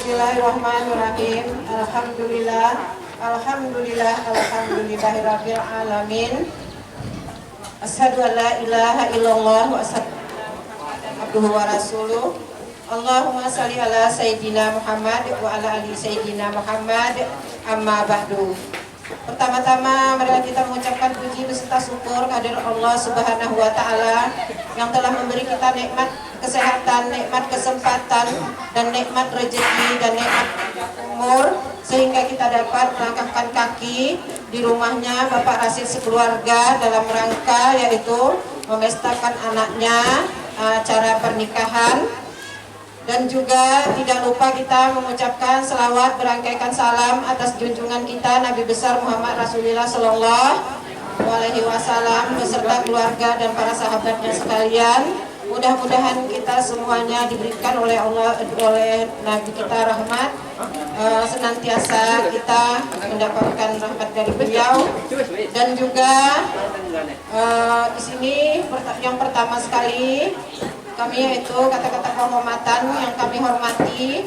Bismillahirrahmanirrahim. Alhamdulillahirabbil alamin. Asyhadu an la ilaha illallah wa asyhadu abduhu wa rasuluh. Allahumma shalli ala sayyidina Muhammad wa ala ali sayyidina Muhammad. Amma ba'du. Pertama-tama marilah kita mengucapkan puji beserta syukur kehadirat Allah Subhanahu wa taala yang telah memberi kita nikmat kesehatan, nikmat kesempatan, dan nikmat rezeki dan nikmat umur sehingga kita dapat melangkahkan kaki di rumahnya Bapak Rasid sekeluarga dalam rangka yaitu memestakan anaknya, acara pernikahan. Dan juga tidak lupa kita mengucapkan selawat berangkaikan salam atas junjungan kita Nabi besar Muhammad Rasulullah Sallallahu Alaihi Wasallam beserta keluarga dan para sahabatnya sekalian. Mudah-mudahan kita semuanya diberikan oleh Allah, oleh Nabi kita rahmat, senantiasa kita mendapatkan rahmat dari beliau. Dan juga di sini yang pertama sekali kami yaitu kata-kata penghormatan yang kami hormati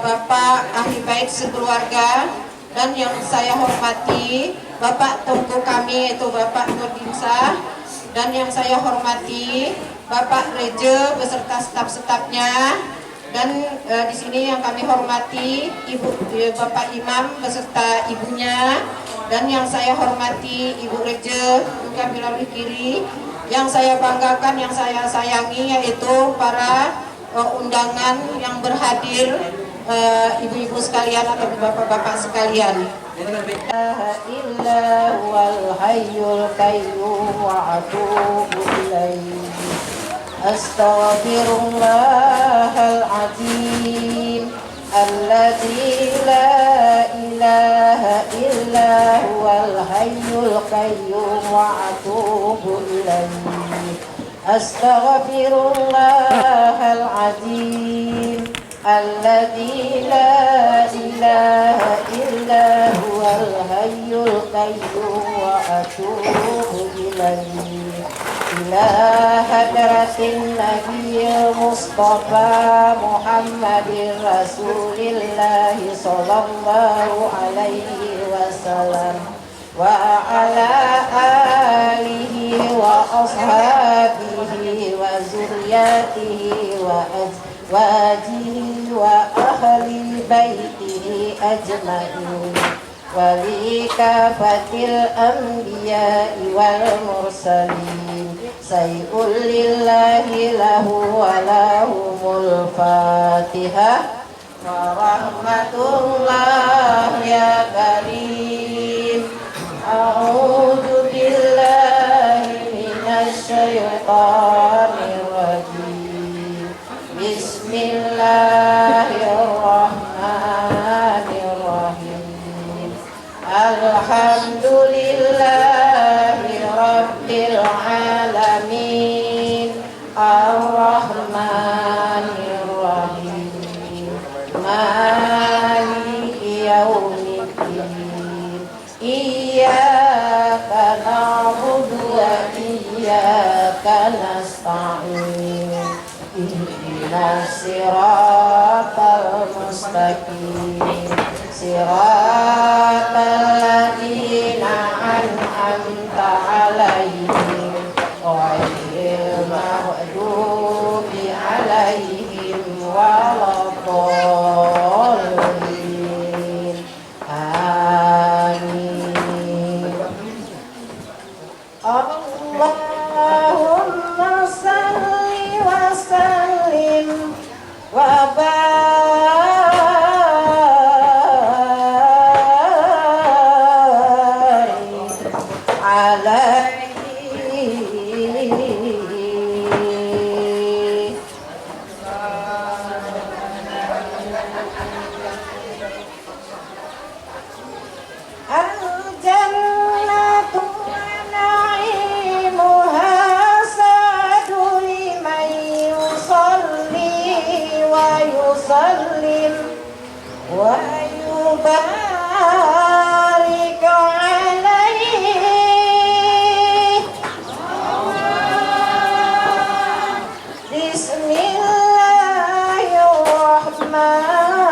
Bapak Ahli Bait sekeluarga, dan yang saya hormati Bapak Tengku kami yaitu Bapak Nurdinsah, dan yang saya hormati Bapak Reje beserta staf-stafnya, dan di sini yang kami hormati Bapak Imam beserta ibunya, dan yang saya hormati Ibu Reje juga Bilal Kiri. Yang saya banggakan, yang saya sayangi yaitu para undangan yang berhadir, ibu-ibu sekalian atau bapak-bapak sekalian. Illa wal hayyul qayyum wa atubu ilaihi astaghfirullahal azim alladzi la ilaha illa huwal hayyul qayyum wa atubu ilaihi astaghfirullahal azim alladzi la ilaha illa huwal hayyul qayyum wa atubu ilaihi ila hadratin nabiyil mustafa Muhammadir Rasulillah sallallahu alaihi wasallam wa ala alihi wa ashabihi wa zurriyatihi wa azwajihi wa ahli baitihi ajma'in wa li kafatil anbiya'i wal mursalin sayyul lillahi lahu wa lahumul fatihah wa rahmatullah ya karim. A'udzu billahi minasy syaithanir rajim. Bismillahirrahmanirrahim. Alhamdulillahi rabbil alamin. Ar-Rahmanir Rahim. Maliki yaumiddin. Iyyaka na'budu wa iyyaka nasta'in. Ihdinas siratal mustaqim. Siratal ladzina an'amta 'alaihim ghairil maghdubi 'alaihim waladdallin. Amin. Allahumma salli wa sallim wa barik alaihi. Al-jannatu wa na'imuha sa'adu liman yusalli wa yusallim wa yubarik alaihi. Bismillahirrahmanirrahim.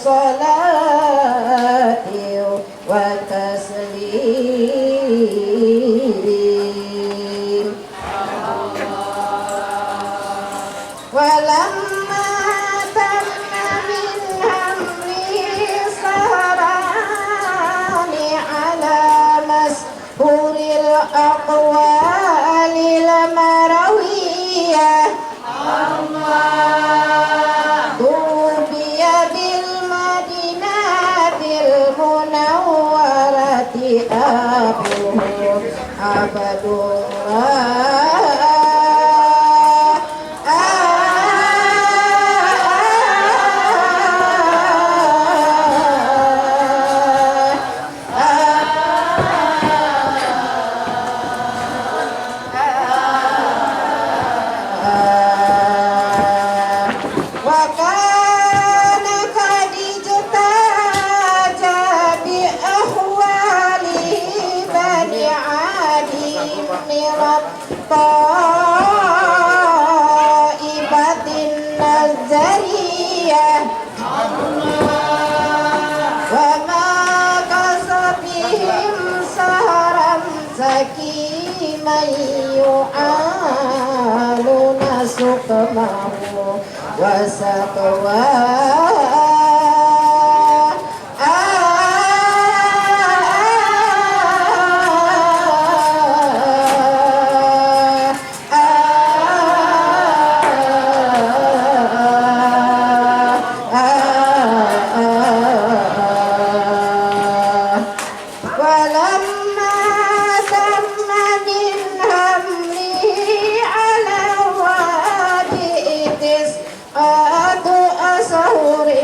Salat Adu asahuri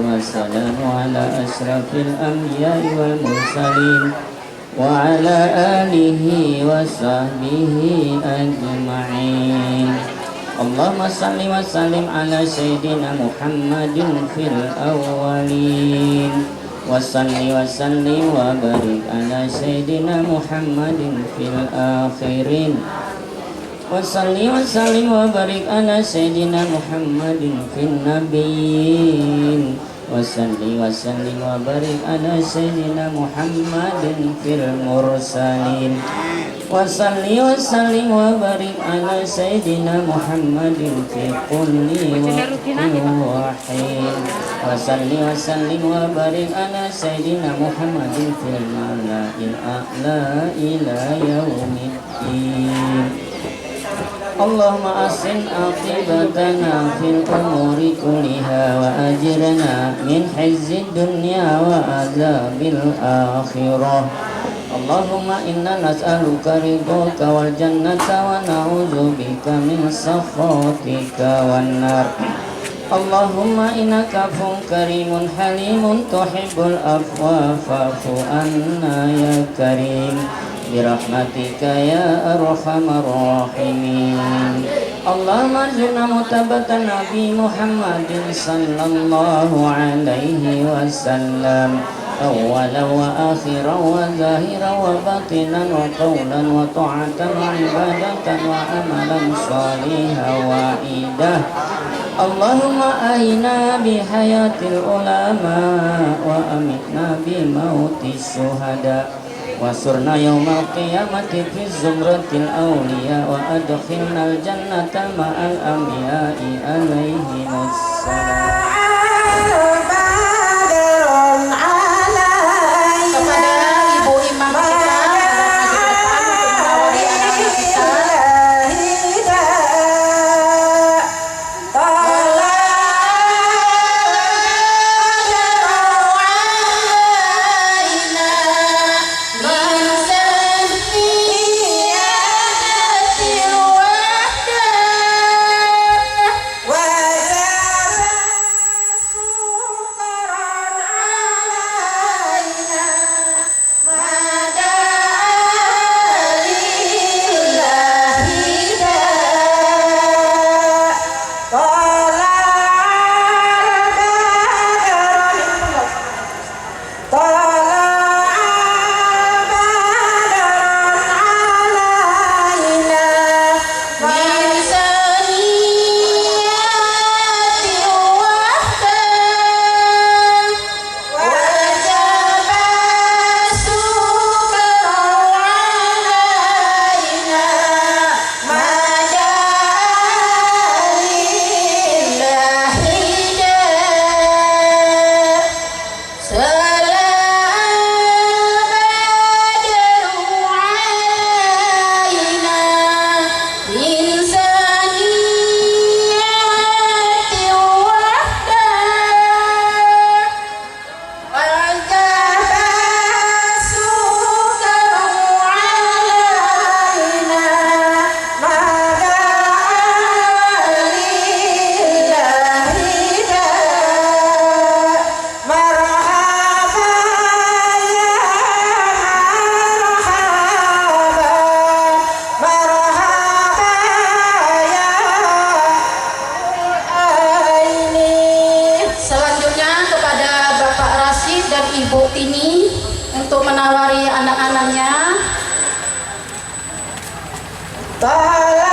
Wassalamu ala asrafil anbiya'i wal mursalin wa ala alihi wa sahbihi ajma'in. Allahumma salli wa sallim ala sayyidina Muhammadin fil awwalin wa salli wa sallim wa barik ala sayyidina Muhammadin fil akhirin wa salli wa sallim wa barik ala sayyidina Muhammadin fil nabiyyin wa salli wa sallim wa barik ala sayyidina Muhammadin fil mursalin wa salli wa sallim wa barik ala sayyidina Muhammadin fi kulli waqtin wa hin wa salli wa sallim wa barik ala sayyidina Muhammadin fil mala'il a'la ila yaumiddin. Allahumma asin aqibatana fil umuri kulliha wa ajirna min hizzid dunya wa azabil akhirah. Allahumma inna nas'aluka ridhaka wal jannata wa na'udzubika min sakhatika wan nar. Allahumma innaka afuwwun karimun halimun tuhibbul afwa fa'fu anna ya karim birahmatika ya arhamar rahimin. Allahumma arzuqna mutabatan Nabi Muhammadin sallallahu alaihi wasallam awwalan wa akhiran wa zahiran wa batinan wa qawlan wa ta'atan wa ibadatan wa amalan salihan wa idah. Allahumma ahina bihayatil ulama wa amitna bimautis syuhada wasurna yawmal qiyamati fi zumratil awliya wa adkhilnal jannata ma'al anbiya'i alaihimus salam. Kepada ibu imam kita mengawali anak-anak kita. Ibu Tini untuk menawari anak-anaknya. Bala